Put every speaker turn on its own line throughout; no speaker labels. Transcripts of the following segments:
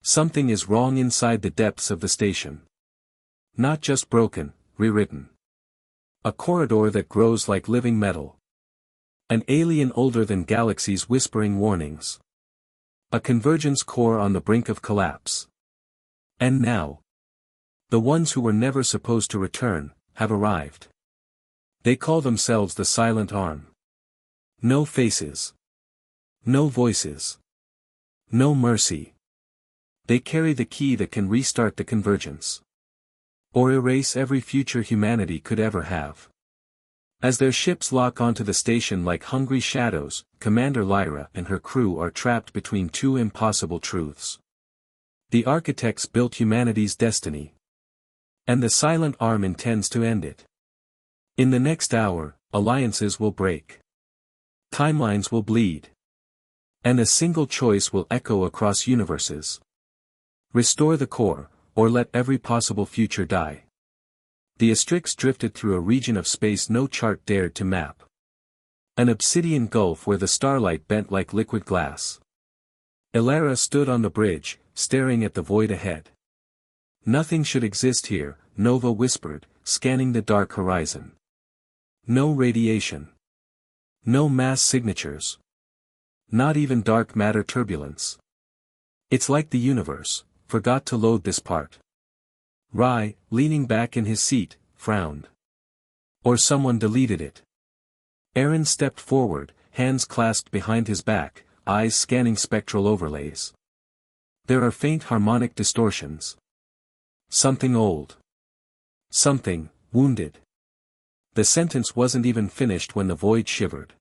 Something is wrong inside the depths of the station. Not just broken, rewritten. A corridor that grows like living metal. An alien older than galaxies whispering warnings. A convergence core on the brink of collapse. And now, the ones who were never supposed to return, have arrived. They call themselves the Silent Arm. No faces. No voices. No mercy. They carry the key that can restart the convergence. Or erase every future humanity could ever have. As their ships lock onto the station like hungry shadows, Commander Lyra and her crew are trapped between two impossible truths. The architects built humanity's destiny. And the Silent Arm intends to end it. In the next hour, alliances will break. Timelines will bleed. And a single choice will echo across universes. Restore the core, or let every possible future die. The Astrix drifted through a region of space no chart dared to map. An obsidian gulf where the starlight bent like liquid glass. Lyra stood on the bridge, staring at the void ahead. Nothing should exist here, Nova whispered, scanning the dark horizon. No radiation. No mass signatures. Not even dark matter turbulence. It's like the universe forgot to load this part. Rai, leaning back in his seat, frowned. Or someone deleted it. Aaron stepped forward, hands clasped behind his back, eyes scanning spectral overlays. There are faint harmonic distortions. Something old. Something, wounded. The sentence wasn't even finished when the void shivered.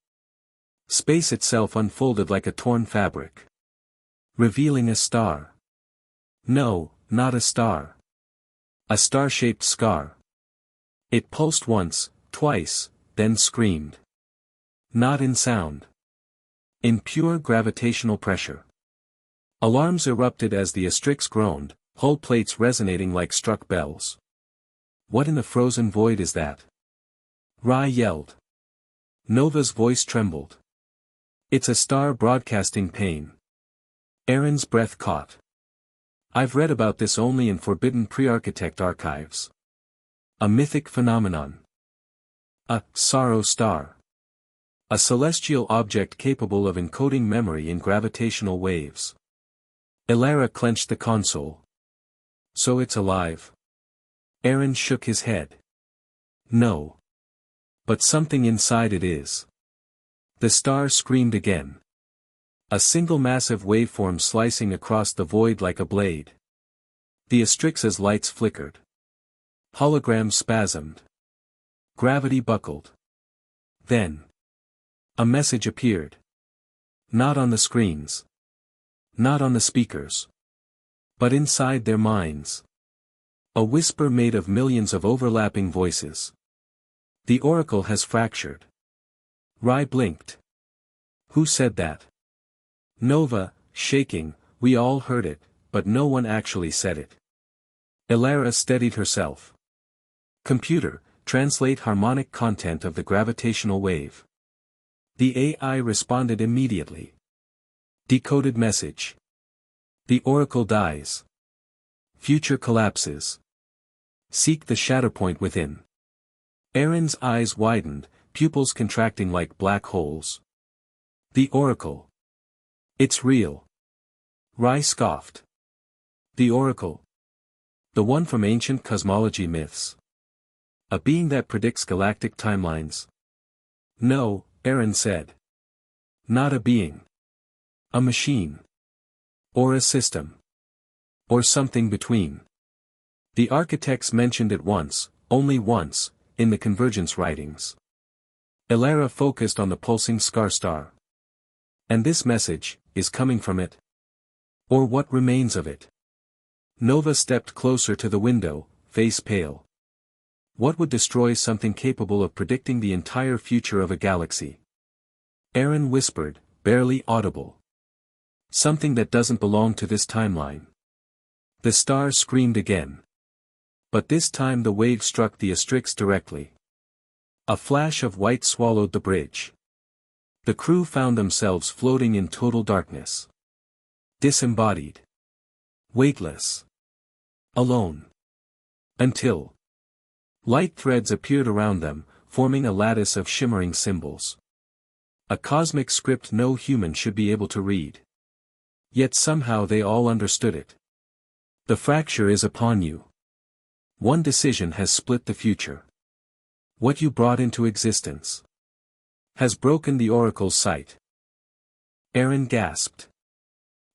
Space itself unfolded like a torn fabric. Revealing a star. No, not a star. A star-shaped scar. It pulsed once, twice, then screamed. Not in sound. In pure gravitational pressure. Alarms erupted as the Astrix groaned, hull plates resonating like struck bells. What in the frozen void is that? Rai yelled. Nova's voice trembled. It's a star broadcasting pain. Aaron's breath caught. I've read about this only in forbidden pre-architect archives. A mythic phenomenon. A sorrow star. A celestial object capable of encoding memory in gravitational waves. Lyra clenched the console. So it's alive. Aaron shook his head. No. But something inside it is. The star screamed again. A single massive waveform slicing across the void like a blade. The Astrix's lights flickered. Holograms spasmed. Gravity buckled. Then. A message appeared. Not on the screens. Not on the speakers. But inside their minds. A whisper made of millions of overlapping voices. The oracle has fractured. Rai blinked. Who said that? Nova, shaking, we all heard it, but no one actually said it. Lyra steadied herself. Computer, translate harmonic content of the gravitational wave. The AI responded immediately. Decoded message. The oracle dies. Future collapses. Seek the shadow point within. Aaron's eyes widened, pupils contracting like black holes. The oracle. It's real. Rai scoffed. The oracle. The one from ancient cosmology myths. A being that predicts galactic timelines. No, Aaron said. Not a being. A machine. Or a system. Or something between. The architects mentioned it once, only once, in the Convergence writings. Lyra focused on the pulsing scar star. And this message, is coming from it? Or what remains of it? Nova stepped closer to the window, face pale. What would destroy something capable of predicting the entire future of a galaxy? Aaron whispered, barely audible. Something that doesn't belong to this timeline. The star screamed again. But this time the wave struck the Astrix directly. A flash of white swallowed the bridge. The crew found themselves floating in total darkness. Disembodied. Weightless. Alone. Until light threads appeared around them, forming a lattice of shimmering symbols. A cosmic script no human should be able to read. Yet somehow they all understood it. The fracture is upon you. One decision has split the future. What you brought into existence has broken the oracle's sight. Aaron gasped.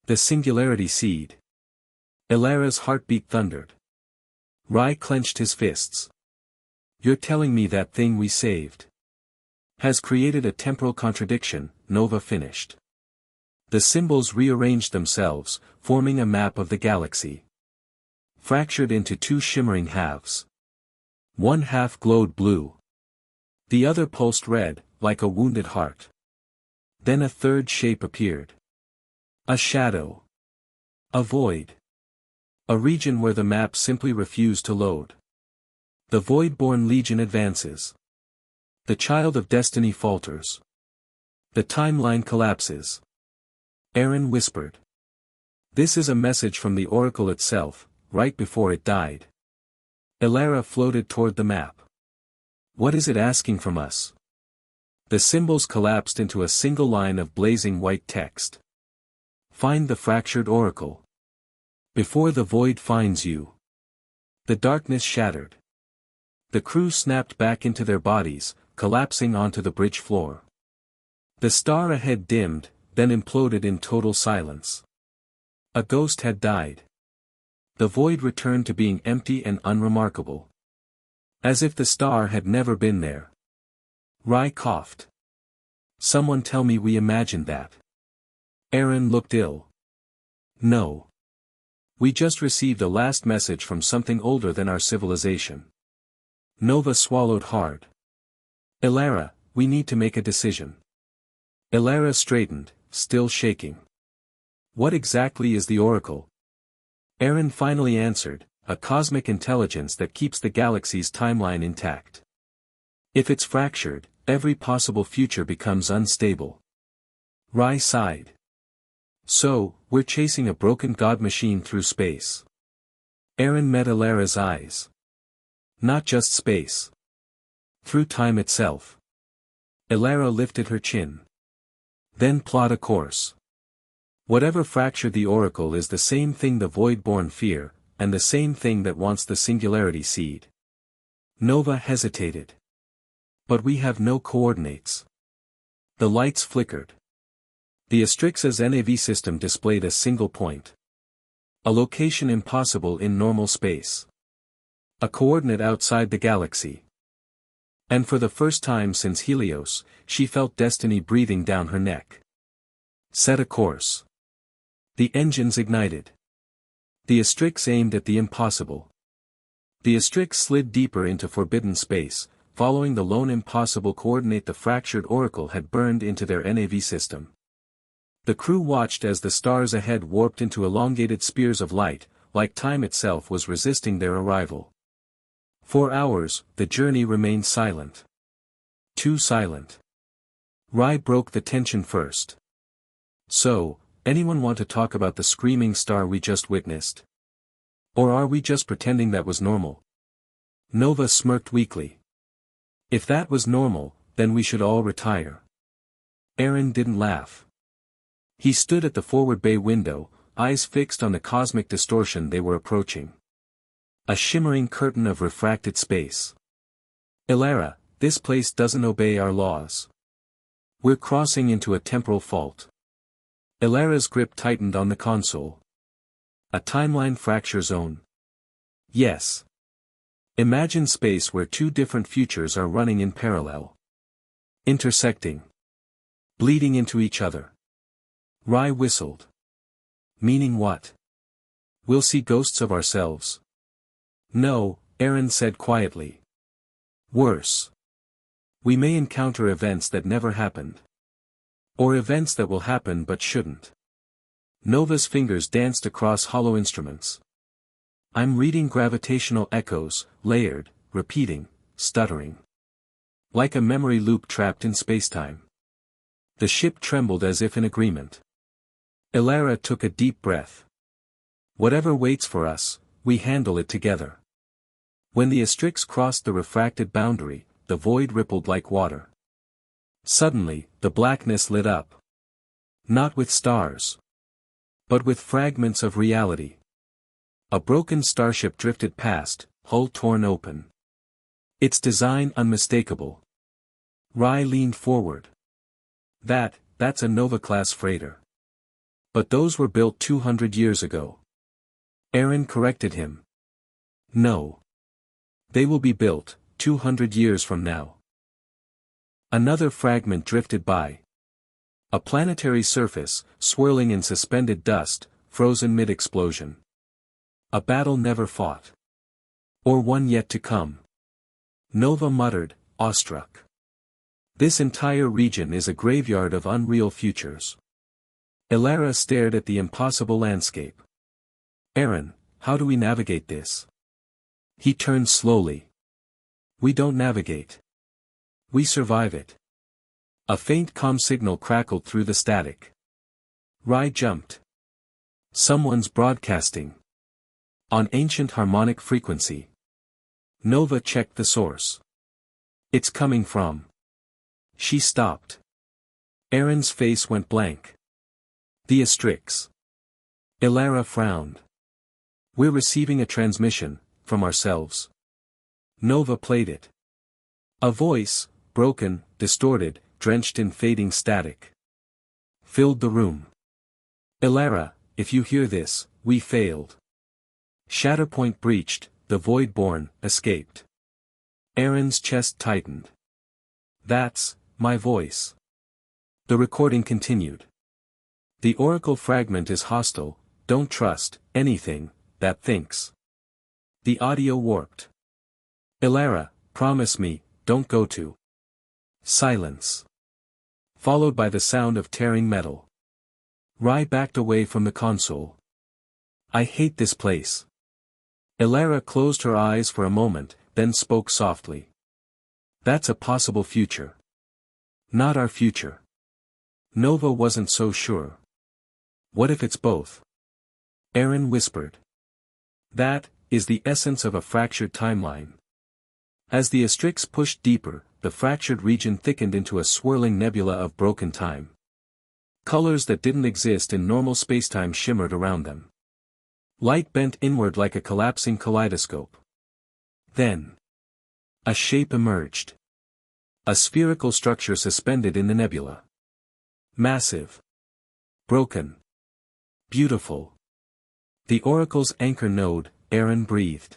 The singularity seed. Lyra's heartbeat thundered. Rai clenched his fists. You're telling me that thing we saved has created a temporal contradiction, Nova finished. The symbols rearranged themselves, forming a map of the galaxy. Fractured into two shimmering halves. One half glowed blue. The other pulsed red, like a wounded heart. Then a third shape appeared. A shadow. A void. A region where the map simply refused to load. The void-born legion advances. The child of destiny falters. The timeline collapses. Aaron whispered. This is a message from the oracle itself, right before it died. Lyra floated toward the map. What is it asking from us? The symbols collapsed into a single line of blazing white text. Find the fractured oracle. Before the void finds you. The darkness shattered. The crew snapped back into their bodies, collapsing onto the bridge floor. The star ahead dimmed, then imploded in total silence. A ghost had died. The void returned to being empty and unremarkable. As if the star had never been there. Rai coughed. Someone tell me we imagined that. Aaron looked ill. No. We just received a last message from something older than our civilization. Nova swallowed hard. Lyra, we need to make a decision. Lyra straightened, still shaking. What exactly is the oracle? Aaron finally answered, a cosmic intelligence that keeps the galaxy's timeline intact. If it's fractured, every possible future becomes unstable. Rai sighed. So, we're chasing a broken god machine through space. Aaron met Lyra's eyes. Not just space. Through time itself. Lyra lifted her chin. Then plot a course. Whatever fractured the oracle is the same thing the void-born fear, and the same thing that wants the singularity seed. Nova hesitated. But we have no coordinates. The lights flickered. The Astrixa's NAV system displayed a single point. A location impossible in normal space. A coordinate outside the galaxy. And for the first time since Helios, she felt destiny breathing down her neck. Set a course. The engines ignited. The Astrix aimed at the impossible. The Astrix slid deeper into forbidden space, following the lone impossible coordinate the fractured oracle had burned into their NAV system. The crew watched as the stars ahead warped into elongated spears of light, like time itself was resisting their arrival. For hours, the journey remained silent. Too silent. Rai broke the tension first. So, anyone want to talk about the screaming star we just witnessed? Or are we just pretending that was normal? Nova smirked weakly. If that was normal, then we should all retire. Aaron didn't laugh. He stood at the forward bay window, eyes fixed on the cosmic distortion they were approaching. A shimmering curtain of refracted space. Lyra, this place doesn't obey our laws. We're crossing into a temporal fault. Lyra's grip tightened on the console. A timeline fracture zone. Yes. Imagine space where two different futures are running in parallel. Intersecting. Bleeding into each other. Rai whistled. Meaning what? We'll see ghosts of ourselves. No, Aaron said quietly. Worse. We may encounter events that never happened. Or events that will happen but shouldn't. Nova's fingers danced across hollow instruments. I'm reading gravitational echoes, layered, repeating, stuttering. Like a memory loop trapped in spacetime. The ship trembled as if in agreement. Lyra took a deep breath. Whatever waits for us, we handle it together. When the Astrix crossed the refracted boundary, the void rippled like water. Suddenly, the blackness lit up. Not with stars, but with fragments of reality. A broken starship drifted past, hull torn open. Its design unmistakable. Rye leaned forward. That's a Nova-class freighter. But those were built 200 years ago. Aaron corrected him. No. They will be built, 200 years from now. Another fragment drifted by. A planetary surface, swirling in suspended dust, frozen mid-explosion. A battle never fought. Or one yet to come. Nova muttered, awestruck. This entire region is a graveyard of unreal futures. Lyra stared at the impossible landscape. Aaron, how do we navigate this? He turned slowly. We don't navigate. We survive it. A faint comm signal crackled through the static. Rye jumped. Someone's broadcasting. On ancient harmonic frequency. Nova checked the source. It's coming from. She stopped. Aaron's face went blank. The Astrix. Lyra frowned. We're receiving a transmission, from ourselves. Nova played it. A voice, broken, distorted, drenched in fading static, filled the room. Lyra, if you hear this, we failed. Shatterpoint breached, the Voidborn escaped. Aaron's chest tightened. That's my voice. The recording continued. The Oracle fragment is hostile, don't trust anything that thinks. The audio warped. Lyra, promise me, don't go to. Silence. Followed by the sound of tearing metal. Rye backed away from the console. I hate this place. Lyra closed her eyes for a moment, then spoke softly. That's a possible future. Not our future. Nova wasn't so sure. What if it's both? Aaron whispered. That is the essence of a fractured timeline. As the Astrix pushed deeper, the fractured region thickened into a swirling nebula of broken time. Colors that didn't exist in normal spacetime shimmered around them. Light bent inward like a collapsing kaleidoscope. Then, a shape emerged. A spherical structure suspended in the nebula. Massive. Broken. Beautiful. The Oracle's anchor node, Aaron breathed.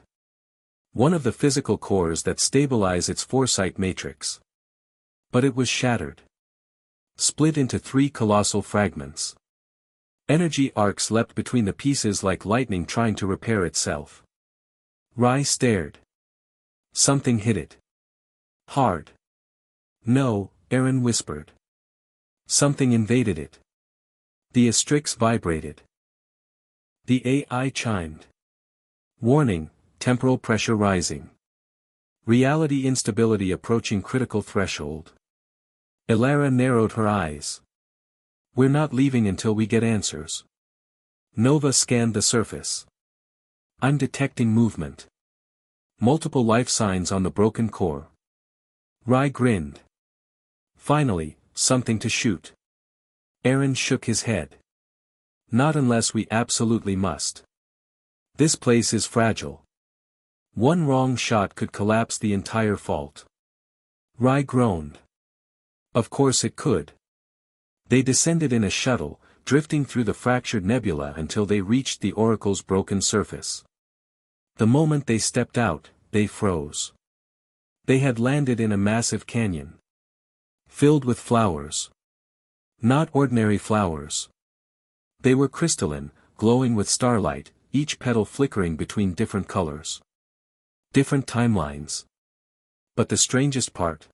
One of the physical cores that stabilize its foresight matrix. But it was shattered. Split into 3 colossal fragments. Energy arcs leapt between the pieces like lightning trying to repair itself. Rye stared. Something hit it. Hard. No, Aaron whispered. Something invaded it. The Astrix vibrated. The AI chimed. Warning, temporal pressure rising. Reality instability approaching critical threshold. Lyra narrowed her eyes. We're not leaving until we get answers. Nova scanned the surface. I'm detecting movement. Multiple life signs on the broken core. Rye grinned. Finally, something to shoot. Aaron shook his head. Not unless we absolutely must. This place is fragile. One wrong shot could collapse the entire fault. Rye groaned. Of course it could. They descended in a shuttle, drifting through the fractured nebula until they reached the Oracle's broken surface. The moment they stepped out, they froze. They had landed in a massive canyon. Filled with flowers. Not ordinary flowers. They were crystalline, glowing with starlight, each petal flickering between different colors. Different timelines. But the strangest part.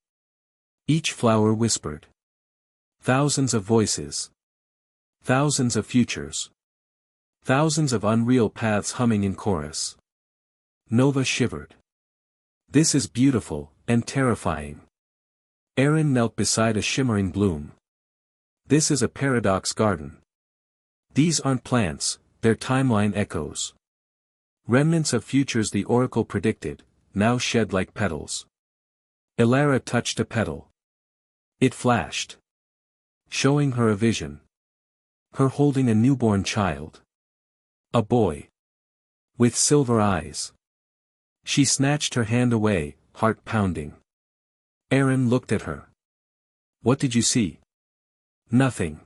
Each flower whispered. Thousands of voices. Thousands of futures. Thousands of unreal paths humming in chorus. Nova shivered. This is beautiful, and terrifying. Aaron knelt beside a shimmering bloom. This is a paradox garden. These aren't plants, their timeline echoes. Remnants of futures the oracle predicted, now shed like petals. Lyra touched a petal. It flashed, showing her a vision. Her holding a newborn child. A boy. With silver eyes. She snatched her hand away, heart pounding. Aaron looked at her. What did you see? Nothing.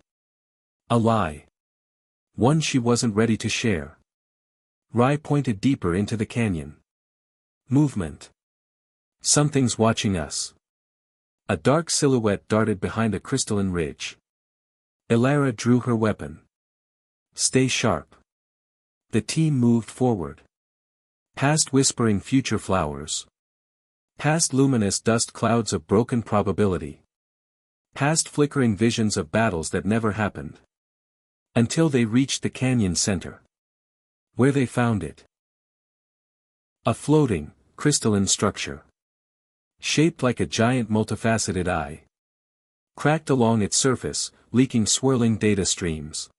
A lie. One she wasn't ready to share. Rye pointed deeper into the canyon. Movement. Something's watching us. A dark silhouette darted behind a crystalline ridge. Lyra drew her weapon. Stay sharp. The team moved forward. Past whispering future flowers. Past luminous dust clouds of broken probability. Past flickering visions of battles that never happened. Until they reached the canyon center. Where they found it. A floating, crystalline structure. Shaped like a giant multifaceted eye. Cracked along its surface, leaking swirling data streams.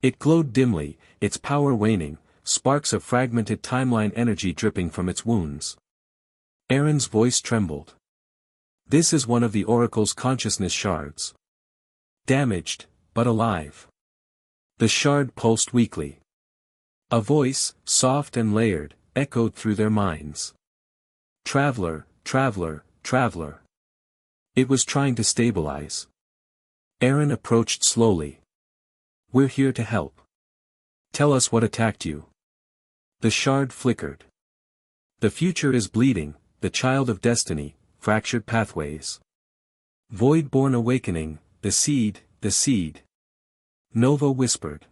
It glowed dimly, its power waning, sparks of fragmented timeline energy dripping from its wounds. Aaron's voice trembled. This is one of the Oracle's consciousness shards. Damaged, but alive. The shard pulsed weakly. A voice, soft and layered, echoed through their minds. Traveler, traveler, traveler. It was trying to stabilize. Aaron approached slowly. We're here to help. Tell us what attacked you. The shard flickered. The future is bleeding, the child of destiny, fractured pathways. Void-born awakening, the seed, the seed. Nova whispered.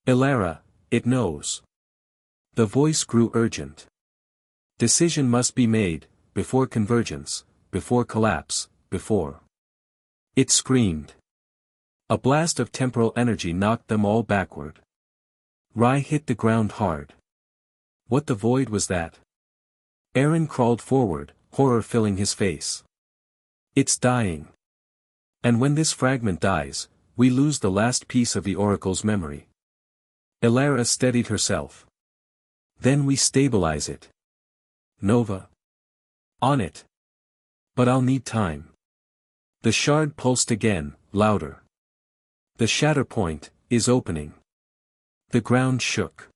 Lyra, it knows. The voice grew urgent. Decision must be made, before convergence, before collapse, before. It screamed. A blast of temporal energy knocked them all backward. Rye hit the ground hard. What the void was that? Aaron crawled forward, horror filling his face. It's dying. And when this fragment dies, we lose the last piece of the Oracle's memory. Lyra steadied herself. Then we stabilize it. Nova. On it. But I'll need time. The shard pulsed again, louder. The shatter point is opening. The ground shook.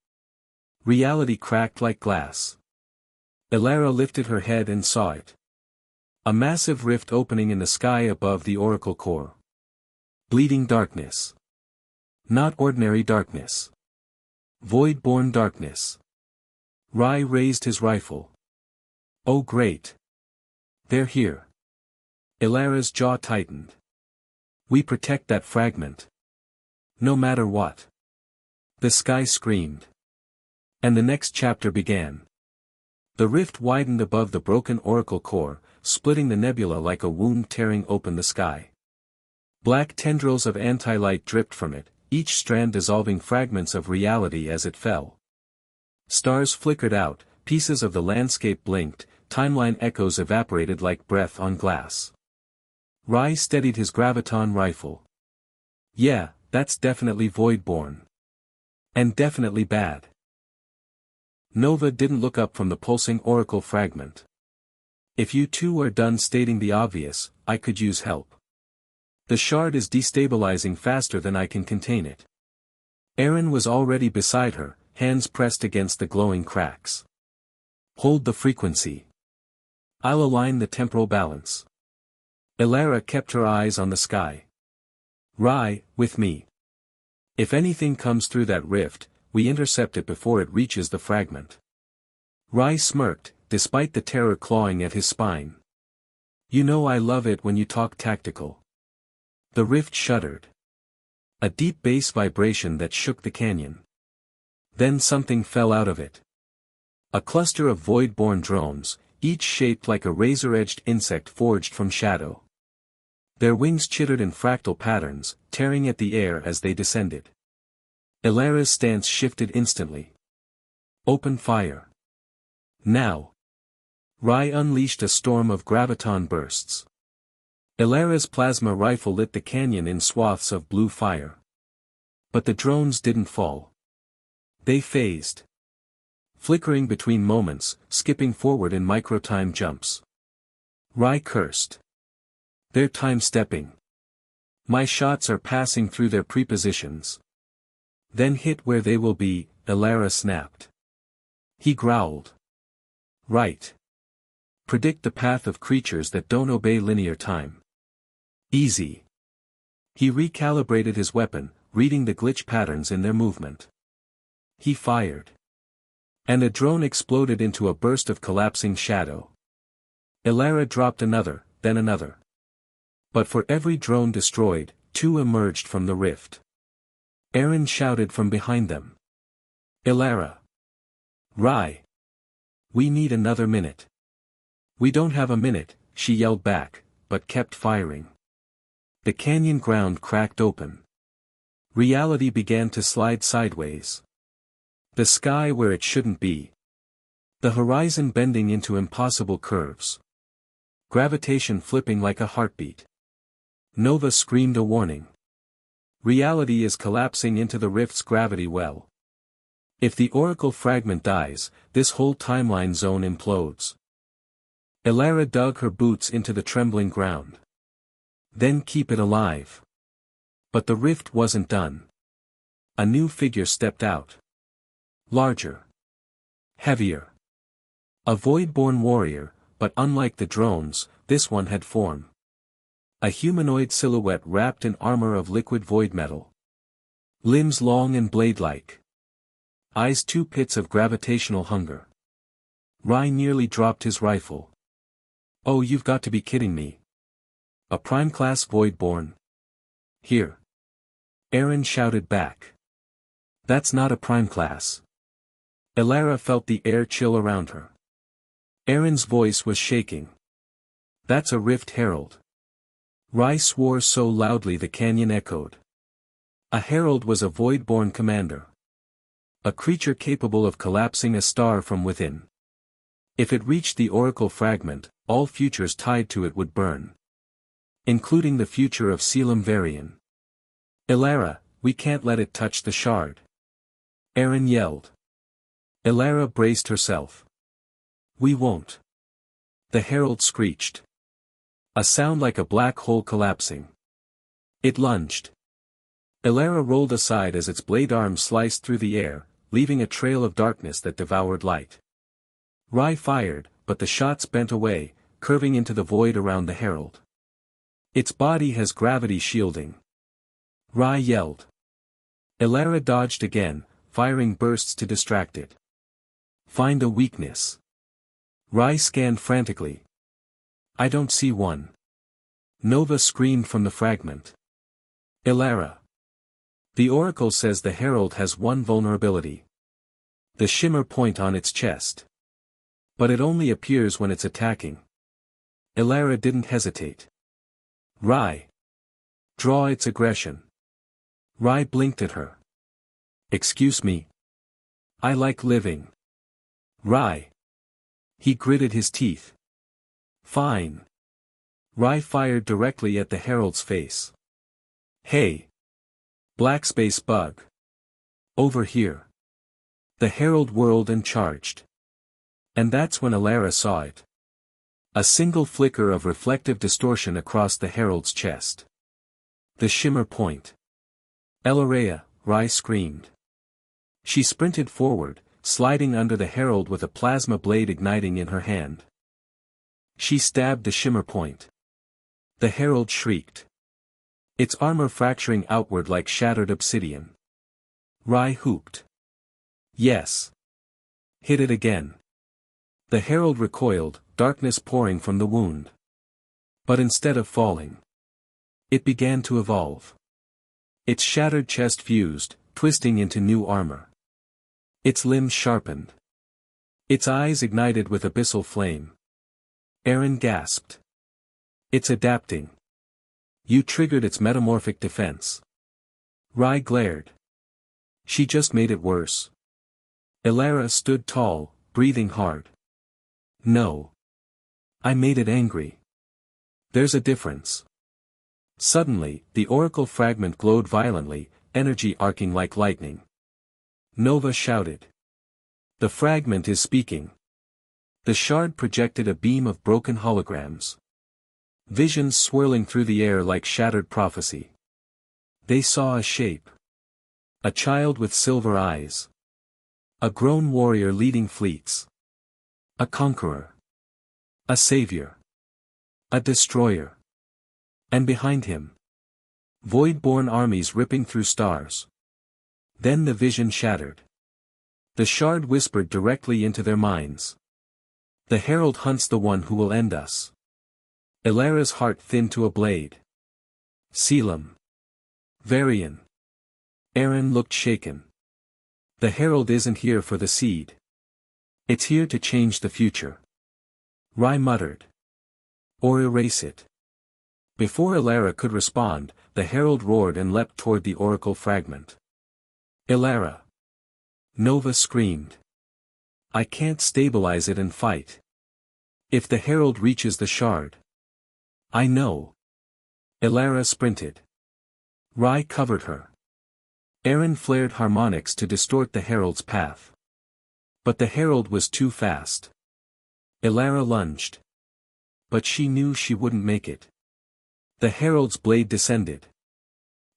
Reality cracked like glass. Lyra lifted her head and saw it. A massive rift opening in the sky above the Oracle core. Bleeding darkness. Not ordinary darkness. Void-born darkness. Rye raised his rifle. Oh great. They're here. Lyra's jaw tightened. We protect that fragment. No matter what. The sky screamed. And the next chapter began. The rift widened above the broken Oracle core, splitting the nebula like a wound tearing open the sky. Black tendrils of anti-light dripped from it, each strand dissolving fragments of reality as it fell. Stars flickered out, pieces of the landscape blinked, timeline echoes evaporated like breath on glass. Rye steadied his graviton rifle. Yeah, that's definitely void-born. And definitely bad. Nova didn't look up from the pulsing Oracle fragment. If you two are done stating the obvious, I could use help. The shard is destabilizing faster than I can contain it. Aaron was already beside her, hands pressed against the glowing cracks. Hold the frequency. I'll align the temporal balance. Lyra kept her eyes on the sky. Rye, with me. If anything comes through that rift, we intercept it before it reaches the fragment. Rye smirked, despite the terror clawing at his spine. You know I love it when you talk tactical. The rift shuddered. A deep bass vibration that shook the canyon. Then something fell out of it. A cluster of void-born drones, each shaped like a razor-edged insect forged from shadow. Their wings chittered in fractal patterns, tearing at the air as they descended. Lyra's stance shifted instantly. Open fire. Now. Rye unleashed a storm of graviton bursts. Lyra's plasma rifle lit the canyon in swaths of blue fire. But the drones didn't fall. They phased. Flickering between moments, skipping forward in micro-time jumps. Rai cursed. They're time-stepping. My shots are passing through their prepositions. Then hit where they will be, Lyra snapped. He growled. Right. Predict the path of creatures that don't obey linear time. Easy. He recalibrated his weapon, reading the glitch patterns in their movement. He fired. And a drone exploded into a burst of collapsing shadow. Lyra dropped another, then another. But for every drone destroyed, 2 emerged from the rift. Aaron shouted from behind them. Lyra. Rai. We need another minute. We don't have a minute, she yelled back, but kept firing. The canyon ground cracked open. Reality began to slide sideways. The sky where it shouldn't be. The horizon bending into impossible curves. Gravitation flipping like a heartbeat. Nova screamed a warning. Reality is collapsing into the rift's gravity well. If the oracle fragment dies, this whole timeline zone implodes. Lyra dug her boots into the trembling ground. Then keep it alive. But the rift wasn't done. A new figure stepped out. Larger. Heavier. A void-born warrior, but unlike the drones, this one had form. A humanoid silhouette wrapped in armor of liquid void metal. Limbs long and blade-like. Eyes 2 pits of gravitational hunger. Rai nearly dropped his rifle. Oh, you've got to be kidding me. A prime-class void-born. Here. Aaron shouted back. That's not a prime-class. Lyra felt the air chill around her. Aaron's voice was shaking. That's a Rift Herald. Rai swore so loudly the canyon echoed. A herald was a void-born commander. A creature capable of collapsing a star from within. If it reached the oracle fragment, all futures tied to it would burn. Including the future of Selim Varian. Lyra, we can't let it touch the shard. Aaron yelled. Lyra braced herself. We won't. The herald screeched. A sound like a black hole collapsing. It lunged. Lyra rolled aside as its blade arm sliced through the air, leaving a trail of darkness that devoured light. Rai fired, but the shots bent away, curving into the void around the herald. Its body has gravity shielding. Rai yelled. Lyra dodged again, firing bursts to distract it. Find a weakness. Rai scanned frantically. I don't see one. Nova screamed from the fragment. Lyra. The oracle says the herald has one vulnerability. The shimmer point on its chest. But it only appears when it's attacking. Lyra didn't hesitate. Rai. Draw its aggression. Rai blinked at her. Excuse me. I like living. Rai. He gritted his teeth. Fine. Rai fired directly at the herald's face. Hey. Black space bug. Over here. The herald whirled and charged. And that's when Lyra saw it. A single flicker of reflective distortion across the herald's chest. The shimmer point. Lyra, Rai screamed. She sprinted forward, sliding under the herald with a plasma blade igniting in her hand. She stabbed the shimmer point. The herald shrieked. Its armor fracturing outward like shattered obsidian. Rai whooped. Yes. Hit it again. The herald recoiled, darkness pouring from the wound. But instead of falling, it began to evolve. Its shattered chest fused, twisting into new armor. Its limbs sharpened. Its eyes ignited with abyssal flame. Aaron gasped. It's adapting. You triggered its metamorphic defense. Rai glared. She just made it worse. Lyra stood tall, breathing hard. No. I made it angry. There's a difference. Suddenly, the oracle fragment glowed violently, energy arcing like lightning. Nova shouted. The fragment is speaking. The shard projected a beam of broken holograms. Visions swirling through the air like shattered prophecy. They saw a shape. A child with silver eyes. A grown warrior leading fleets. A conqueror. A savior. A destroyer. And behind him, void-born armies ripping through stars. Then the vision shattered. The shard whispered directly into their minds. The herald hunts the one who will end us. Lyra's heart thinned to a blade. Selim. Varian. Aaron looked shaken. The herald isn't here for the seed. It's here to change the future. Rai muttered. Or erase it. Before Lyra could respond, the herald roared and leapt toward the oracle fragment. Lyra. Nova screamed. I can't stabilize it and fight. If the herald reaches the shard. I know. Lyra sprinted. Rai covered her. Aaron flared harmonics to distort the herald's path. But the herald was too fast. Lyra lunged. But she knew she wouldn't make it. The herald's blade descended.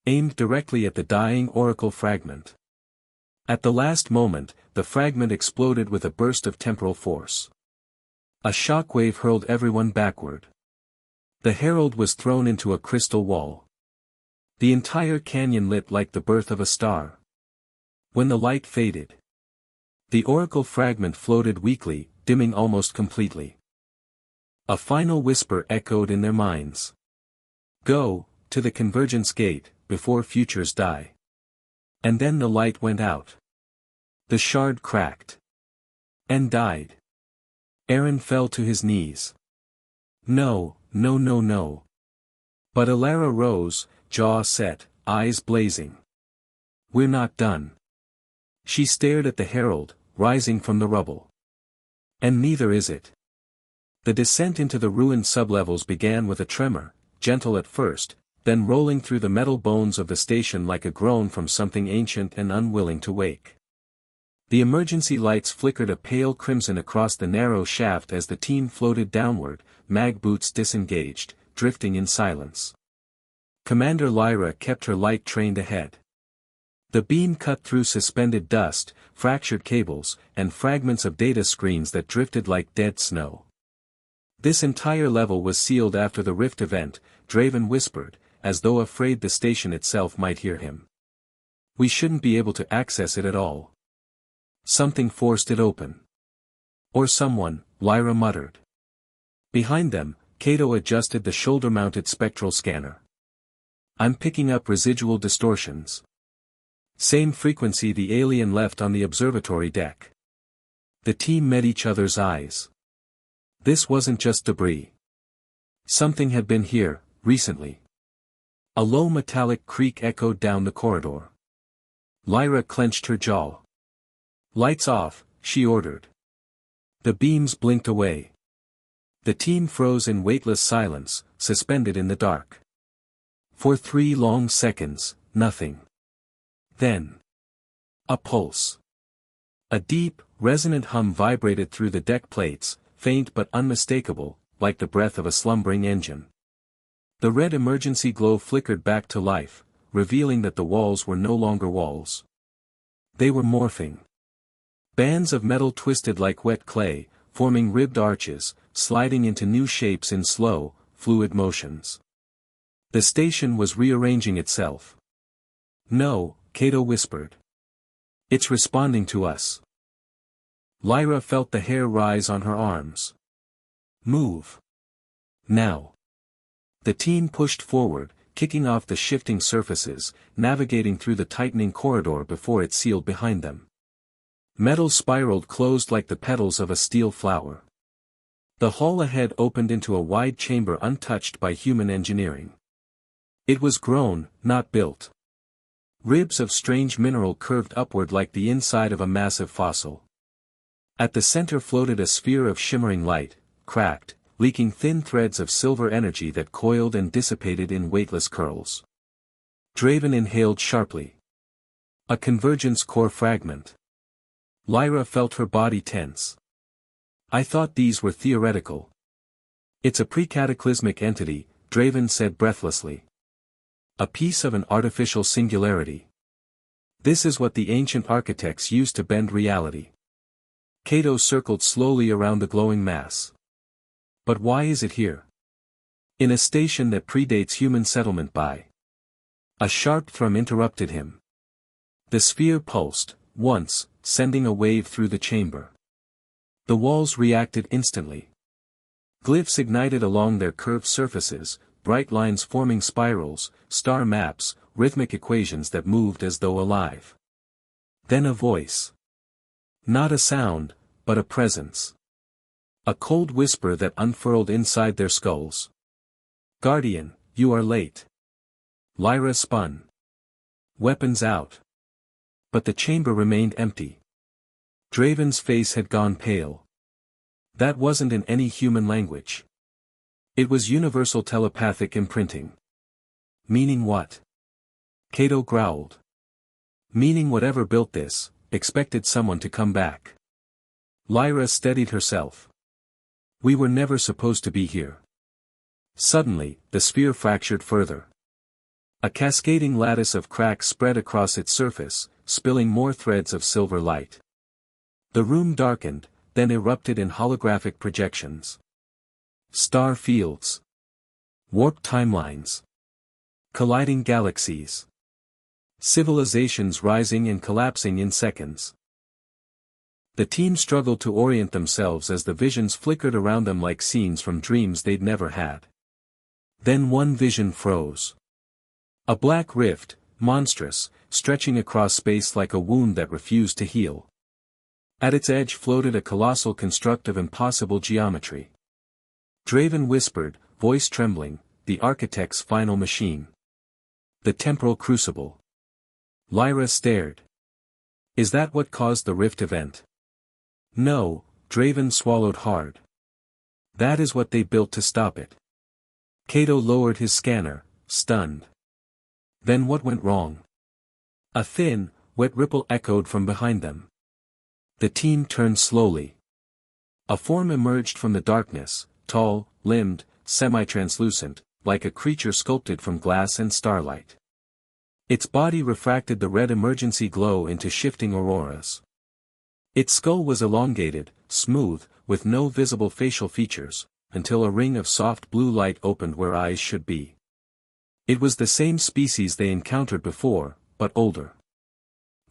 Aimed directly at the dying oracle fragment. At the last moment, the fragment exploded with a burst of temporal force. A shockwave hurled everyone backward. The herald was thrown into a crystal wall. The entire canyon lit like the birth of a star. When the light faded, the oracle fragment floated weakly, dimming almost completely. A final whisper echoed in their minds. Go, to the Convergence gate, before futures die. And then the light went out. The shard cracked. And died. Aaron fell to his knees. No, no, no, no. But Lyra rose, jaw set, eyes blazing. We're not done. She stared at the herald, rising from the rubble. And neither is it. The descent into the ruined sublevels began with a tremor, gentle at first, then rolling through the metal bones of the station like a groan from something ancient and unwilling to wake. The emergency lights flickered a pale crimson across the narrow shaft as the team floated downward, mag boots disengaged, drifting in silence. Commander Lyra kept her light trained ahead. The beam cut through suspended dust, fractured cables, and fragments of data screens that drifted like dead snow. This entire level was sealed after the rift event, Draven whispered, as though afraid the station itself might hear him. We shouldn't be able to access it at all. Something forced it open. Or someone, Lyra muttered. Behind them, Kato adjusted the shoulder-mounted spectral scanner. I'm picking up residual distortions. Same frequency the alien left on the observatory deck. The team met each other's eyes. This wasn't just debris. Something had been here, recently. A low metallic creak echoed down the corridor. Lyra clenched her jaw. Lights off, she ordered. The beams blinked away. The team froze in weightless silence, suspended in the dark. For 3 long seconds, nothing. Then. A pulse. A deep, resonant hum vibrated through the deck plates, faint but unmistakable, like the breath of a slumbering engine. The red emergency glow flickered back to life, revealing that the walls were no longer walls. They were morphing. Bands of metal twisted like wet clay, forming ribbed arches, sliding into new shapes in slow, fluid motions. The station was rearranging itself. No, Kato whispered. It's responding to us. Lyra felt the hair rise on her arms. Move. Now. The team pushed forward, kicking off the shifting surfaces, navigating through the tightening corridor before it sealed behind them. Metal spiraled closed like the petals of a steel flower. The hall ahead opened into a wide chamber untouched by human engineering. It was grown, not built. Ribs of strange mineral curved upward like the inside of a massive fossil. At the center floated a sphere of shimmering light, cracked, leaking thin threads of silver energy that coiled and dissipated in weightless curls. Draven inhaled sharply. A convergence core fragment. Lyra felt her body tense. I thought these were theoretical. It's a pre-cataclysmic entity, Draven said breathlessly. A piece of an artificial singularity. This is what the ancient architects used to bend reality. Cato circled slowly around the glowing mass. But why is it here? In a station that predates human settlement by. A sharp thrum interrupted him. The sphere pulsed, once, sending a wave through the chamber. The walls reacted instantly. Glyphs ignited along their curved surfaces, bright lines forming spirals, star maps, rhythmic equations that moved as though alive. Then a voice. Not a sound, but a presence. A cold whisper that unfurled inside their skulls. Guardian, you are late. Lyra spun. Weapons out. But the chamber remained empty. Draven's face had gone pale. That wasn't in any human language. It was universal telepathic imprinting. Meaning what? Cato growled. Meaning whatever built this, expected someone to come back. Lyra steadied herself. We were never supposed to be here. Suddenly, the sphere fractured further. A cascading lattice of cracks spread across its surface, spilling more threads of silver light. The room darkened, then erupted in holographic projections. Star fields. Warped timelines. Colliding galaxies. Civilizations rising and collapsing in seconds. The team struggled to orient themselves as the visions flickered around them like scenes from dreams they'd never had. Then one vision froze. A black rift, monstrous, stretching across space like a wound that refused to heal. At its edge floated a colossal construct of impossible geometry. Draven whispered, voice trembling, the architect's final machine. The temporal crucible. Lyra stared. Is that what caused the rift event? No, Draven swallowed hard. That is what they built to stop it. Cato lowered his scanner, stunned. Then what went wrong? A thin, wet ripple echoed from behind them. The team turned slowly. A form emerged from the darkness, tall, limbed, semi-translucent, like a creature sculpted from glass and starlight. Its body refracted the red emergency glow into shifting auroras. Its skull was elongated, smooth, with no visible facial features, until a ring of soft blue light opened where eyes should be. It was the same species they encountered before, but older.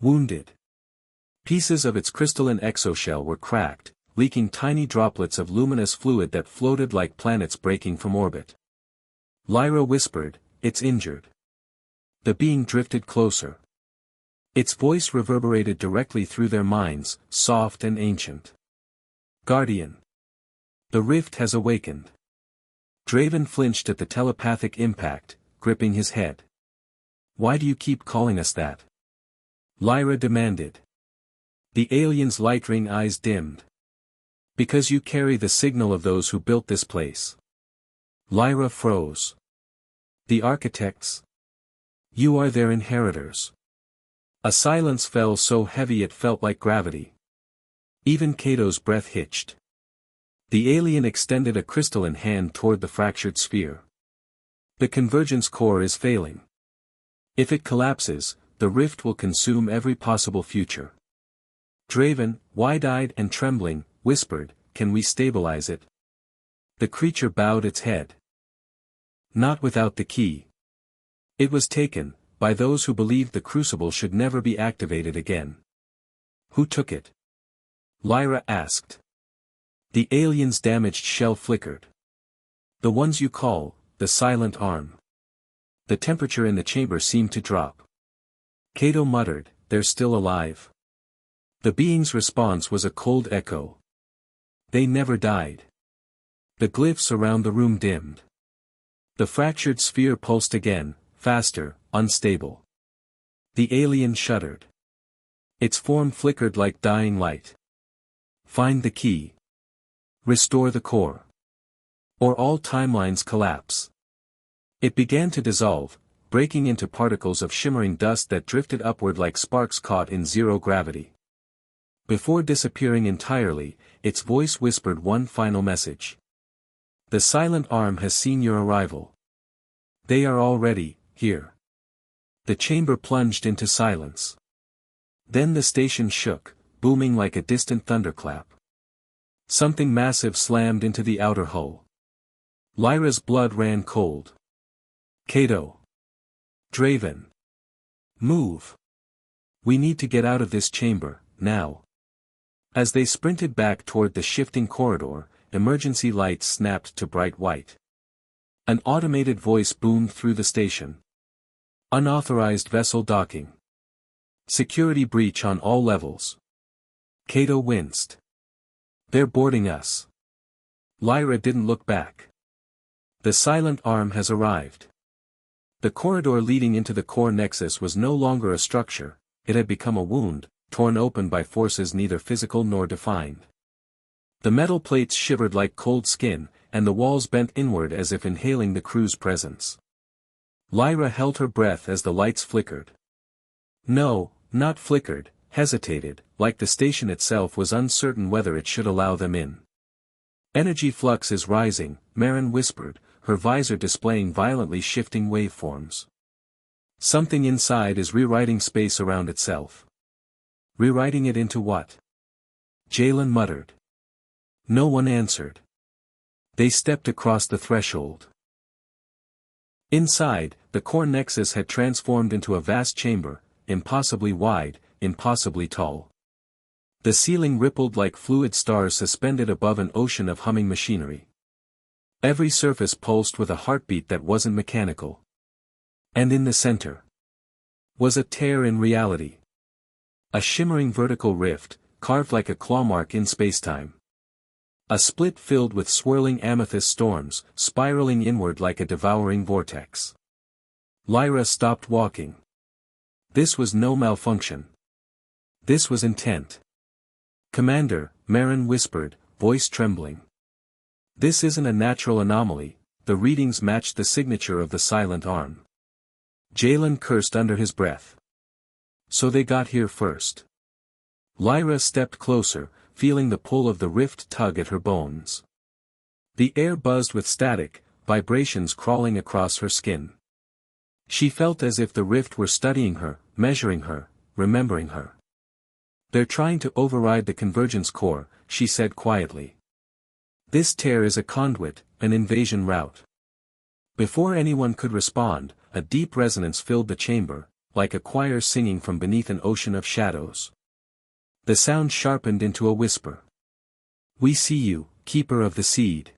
Wounded. Pieces of its crystalline exoshell were cracked, leaking tiny droplets of luminous fluid that floated like planets breaking from orbit. Lyra whispered, "It's injured." The being drifted closer. Its voice reverberated directly through their minds, soft and ancient. "Guardian. The rift has awakened." Draven flinched at the telepathic impact, gripping his head. "Why do you keep calling us that?" Lyra demanded. The alien's light ring eyes dimmed. "Because you carry the signal of those who built this place." Lyra froze. "The architects? You are their inheritors." A silence fell so heavy it felt like gravity. Even Cato's breath hitched. The alien extended a crystalline hand toward the fractured sphere. "The convergence core is failing. If it collapses, the rift will consume every possible future." Draven, wide-eyed and trembling, whispered, "Can we stabilize it?" The creature bowed its head. "Not without the key. It was taken, by those who believed the crucible should never be activated again." "Who took it?" Lyra asked. The alien's damaged shell flickered. "The ones you call, the silent arm." The temperature in the chamber seemed to drop. Cato muttered, "They're still alive." The being's response was a cold echo. "They never died." The glyphs around the room dimmed. The fractured sphere pulsed again, faster, unstable. The alien shuddered. Its form flickered like dying light. "Find the key. Restore the core. Or all timelines collapse." It began to dissolve, breaking into particles of shimmering dust that drifted upward like sparks caught in zero gravity. Before disappearing entirely, its voice whispered one final message. The silent arm has seen your arrival. They are already here. The chamber plunged into silence. Then the station shook, booming like a distant thunderclap. Something massive slammed into the outer hull. Lyra's blood ran cold. Cato. Draven. Move. We need to get out of this chamber, now. As they sprinted back toward the shifting corridor, emergency lights snapped to bright white. An automated voice boomed through the station. Unauthorized vessel docking. Security breach on all levels. Cato winced. They're boarding us. Lyra didn't look back. The silent arm has arrived. The corridor leading into the core nexus was no longer a structure, it had become a wound, torn open by forces neither physical nor defined. The metal plates shivered like cold skin, and the walls bent inward as if inhaling the crew's presence. Lyra held her breath as the lights flickered. No, not flickered, hesitated, like the station itself was uncertain whether it should allow them in. Energy flux is rising, Marin whispered, her visor displaying violently shifting waveforms. Something inside is rewriting space around itself. Rewriting it into what? Jalen muttered. No one answered. They stepped across the threshold. Inside, the core nexus had transformed into a vast chamber, impossibly wide, impossibly tall. The ceiling rippled like fluid stars suspended above an ocean of humming machinery. Every surface pulsed with a heartbeat that wasn't mechanical. And in the center was a tear in reality. A shimmering vertical rift, carved like a claw mark in spacetime. A split filled with swirling amethyst storms, spiraling inward like a devouring vortex. Lyra stopped walking. This was no malfunction. This was intent. Commander, Marin whispered, voice trembling. This isn't a natural anomaly, the readings matched the signature of the silent arm. Jalen cursed under his breath. So they got here first. Lyra stepped closer, feeling the pull of the rift tug at her bones. The air buzzed with static, vibrations crawling across her skin. She felt as if the rift were studying her, measuring her, remembering her. They're trying to override the Convergence core, she said quietly. This tear is a conduit, an invasion route. Before anyone could respond, a deep resonance filled the chamber, like a choir singing from beneath an ocean of shadows. The sound sharpened into a whisper. We see you, Keeper of the Seed.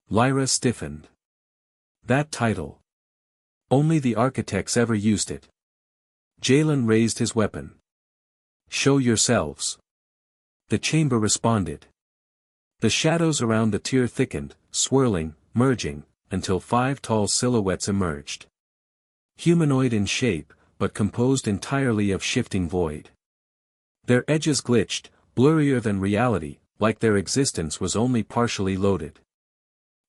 Lyra stiffened. That title. Only the architects ever used it. Jalen raised his weapon. Show yourselves. The chamber responded. The shadows around the tier thickened, swirling, merging, until 5 tall silhouettes emerged. Humanoid in shape, but composed entirely of shifting void. Their edges glitched, blurrier than reality, like their existence was only partially loaded.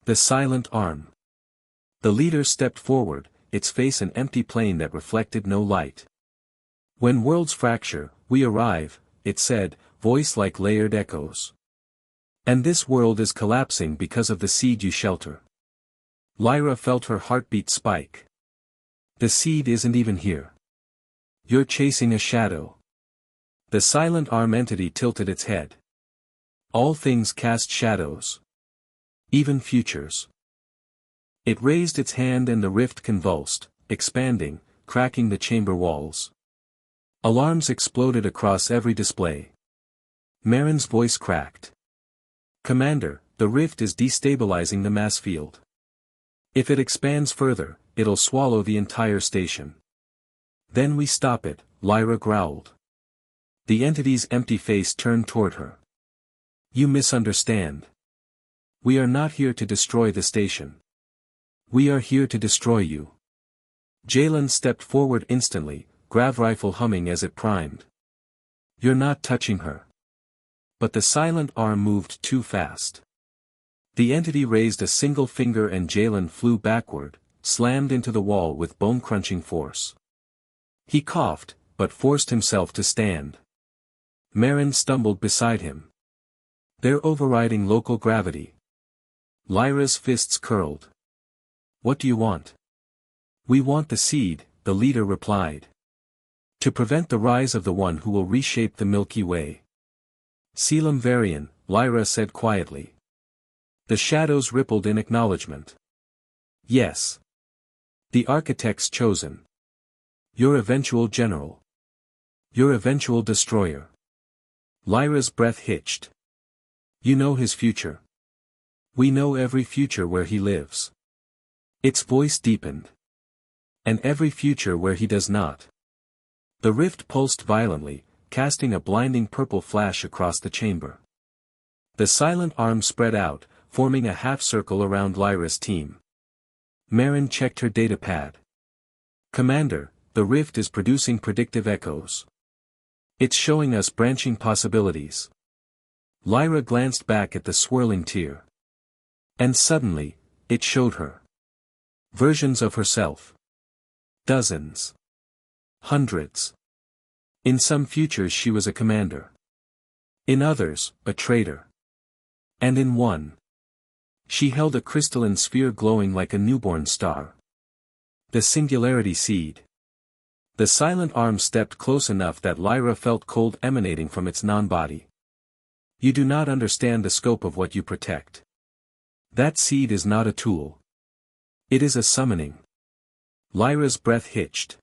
The silent arm. The leader stepped forward, its face an empty plane that reflected no light. When worlds fracture, we arrive, it said, voice like layered echoes. And this world is collapsing because of the seed you shelter. Lyra felt her heartbeat spike. The seed isn't even here. You're chasing a shadow. The silent arm entity tilted its head. All things cast shadows. Even futures. It raised its hand and the rift convulsed, expanding, cracking the chamber walls. Alarms exploded across every display. Marin's voice cracked. Commander, the rift is destabilizing the mass field. If it expands further, it'll swallow the entire station. Then we stop it, Lyra growled. The entity's empty face turned toward her. You misunderstand. We are not here to destroy the station. We are here to destroy you. Jalen stepped forward instantly, grav rifle humming as it primed. You're not touching her. But the silent arm moved too fast. The entity raised a single finger and Jalen flew backward, slammed into the wall with bone-crunching force. He coughed, but forced himself to stand. Marin stumbled beside him. "They're overriding local gravity." Lyra's fists curled. "What do you want?" "We want the seed," the leader replied. "To prevent the rise of the one who will reshape the Milky Way." "Selim Varian," Lyra said quietly. The shadows rippled in acknowledgement. "Yes. The architect's chosen. Your eventual general. Your eventual destroyer." Lyra's breath hitched. "You know his future." "We know every future where he lives." Its voice deepened. "And every future where he does not." The rift pulsed violently, casting a blinding purple flash across the chamber. The silent arm spread out, forming a half-circle around Lyra's team. Marin checked her datapad. "Commander, the rift is producing predictive echoes. It's showing us branching possibilities." Lyra glanced back at the swirling tear. And suddenly, it showed her versions of herself. Dozens. Hundreds. In some futures she was a commander. In others, a traitor. And in one, she held a crystalline sphere glowing like a newborn star. The singularity seed. The silent arm stepped close enough that Lyra felt cold emanating from its non-body. "You do not understand the scope of what you protect. That seed is not a tool. It is a summoning." Lyra's breath hitched.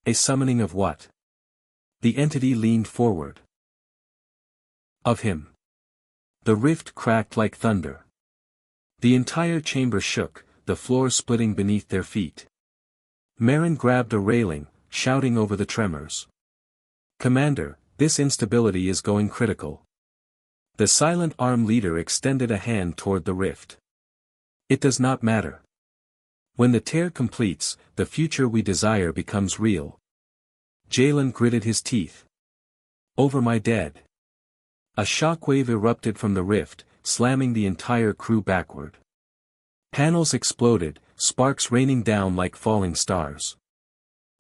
"A summoning of what?" The entity leaned forward. "Of him." The rift cracked like thunder. The entire chamber shook, the floor splitting beneath their feet. Marin grabbed a railing, shouting over the tremors. "Commander, this instability is going critical." The silent arm leader extended a hand toward the rift. "It does not matter. When the tear completes, the future we desire becomes real." Jalen gritted his teeth. "Over my dead." A shockwave erupted from the rift, slamming the entire crew backward. Panels exploded, sparks raining down like falling stars.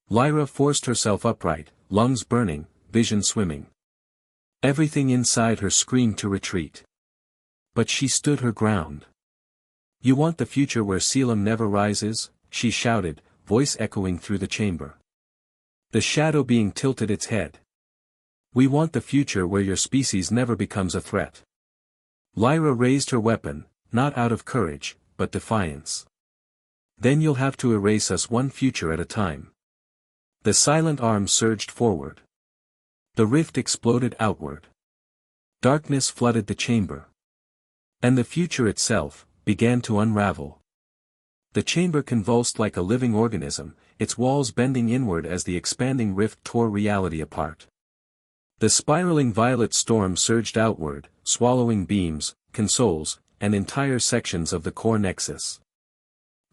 Lyra forced herself upright, lungs burning, vision swimming. Everything inside her screamed to retreat. But she stood her ground. "You want the future where Selim never rises?" she shouted, voice echoing through the chamber. The shadow being tilted its head. "We want the future where your species never becomes a threat." Lyra raised her weapon, not out of courage, but defiance. "Then you'll have to erase us one future at a time." The silent arm surged forward. The rift exploded outward. Darkness flooded the chamber. And the future itself began to unravel. The chamber convulsed like a living organism, its walls bending inward as the expanding rift tore reality apart. The spiraling violet storm surged outward, swallowing beams, consoles, and entire sections of the core nexus.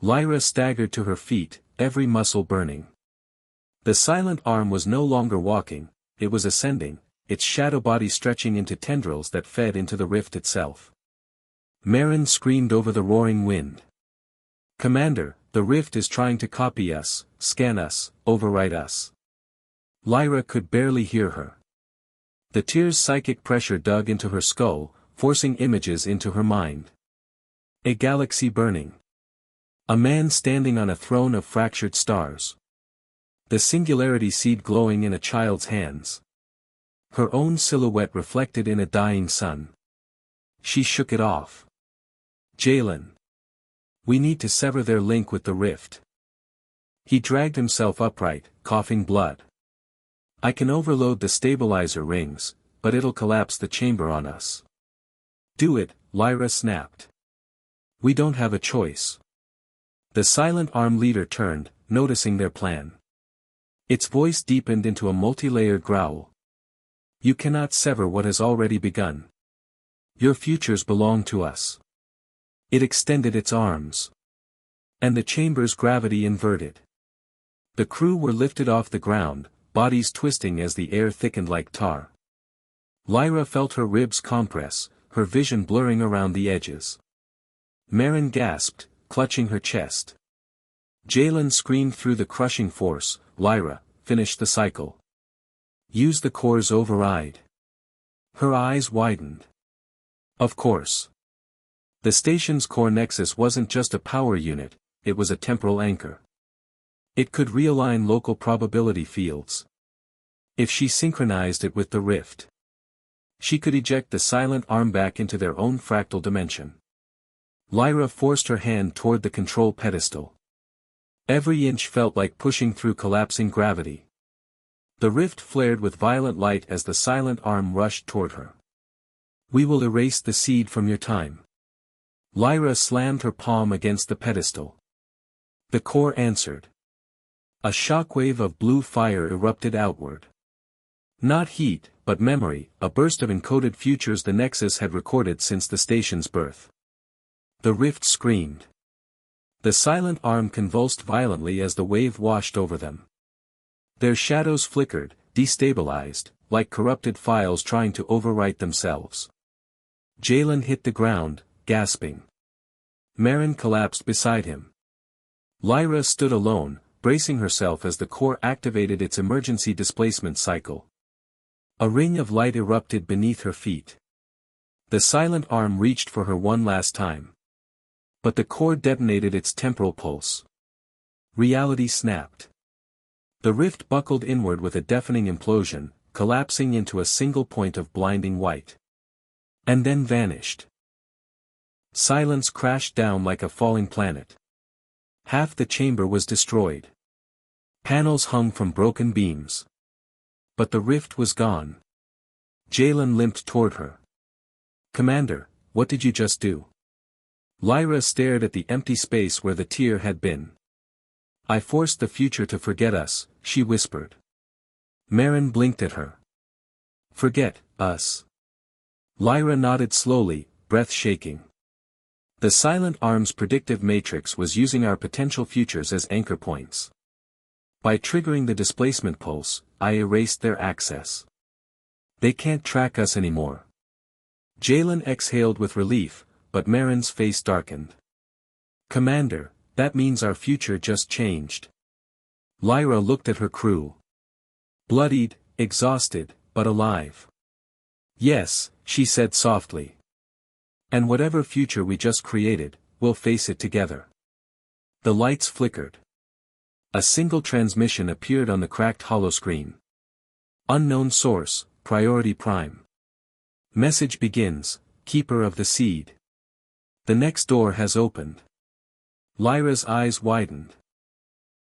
Lyra staggered to her feet, every muscle burning. The silent arm was no longer walking, it was ascending, its shadow body stretching into tendrils that fed into the rift itself. Marin screamed over the roaring wind. "Commander, the rift is trying to copy us, scan us, overwrite us." Lyra could barely hear her. The tear's psychic pressure dug into her skull, forcing images into her mind. A galaxy burning. A man standing on a throne of fractured stars. The singularity seed glowing in a child's hands. Her own silhouette reflected in a dying sun. She shook it off. "Jalen. We need to sever their link with the rift." He dragged himself upright, coughing blood. "I can overload the stabilizer rings, but it'll collapse the chamber on us." "Do it," Lyra snapped. "We don't have a choice." The silent arm leader turned, noticing their plan. Its voice deepened into a multi-layered growl. "You cannot sever what has already begun. Your futures belong to us." It extended its arms. And the chamber's gravity inverted. The crew were lifted off the ground, bodies twisting as the air thickened like tar. Lyra felt her ribs compress, her vision blurring around the edges. Marin gasped, clutching her chest. Jalen screamed through the crushing force, "Lyra, finish the cycle. Use the core's override." Her eyes widened. Of course. The station's core nexus wasn't just a power unit, it was a temporal anchor. It could realign local probability fields. If she synchronized it with the rift, she could eject the silent arm back into their own fractal dimension. Lyra forced her hand toward the control pedestal. Every inch felt like pushing through collapsing gravity. The rift flared with violent light as the silent arm rushed toward her. "We will erase the seed from your time." Lyra slammed her palm against the pedestal. The core answered. A shockwave of blue fire erupted outward. Not heat, but memory, a burst of encoded futures the Nexus had recorded since the station's birth. The rift screamed. The silent arm convulsed violently as the wave washed over them. Their shadows flickered, destabilized, like corrupted files trying to overwrite themselves. Jalen hit the ground, gasping. Marin collapsed beside him. Lyra stood alone, bracing herself as the core activated its emergency displacement cycle. A ring of light erupted beneath her feet. The silent arm reached for her one last time. But the core detonated its temporal pulse. Reality snapped. The rift buckled inward with a deafening implosion, collapsing into a single point of blinding white. And then vanished. Silence crashed down like a falling planet. Half the chamber was destroyed. Panels hung from broken beams. But the rift was gone. Jalen limped toward her. "Commander, what did you just do?" Lyra stared at the empty space where the tier had been. "I forced the future to forget us," she whispered. Marin blinked at her. "Forget us?" Lyra nodded slowly, breath shaking. "The silent arm's predictive matrix was using our potential futures as anchor points. By triggering the displacement pulse, I erased their access. They can't track us anymore." Jalen exhaled with relief, but Marin's face darkened. "Commander, that means our future just changed." Lyra looked at her crew. Bloodied, exhausted, but alive. "Yes," she said softly. "And whatever future we just created, we'll face it together." The lights flickered. A single transmission appeared on the cracked holoscreen. "Unknown source, Priority Prime. Message begins, Keeper of the Seed. The next door has opened." Lyra's eyes widened.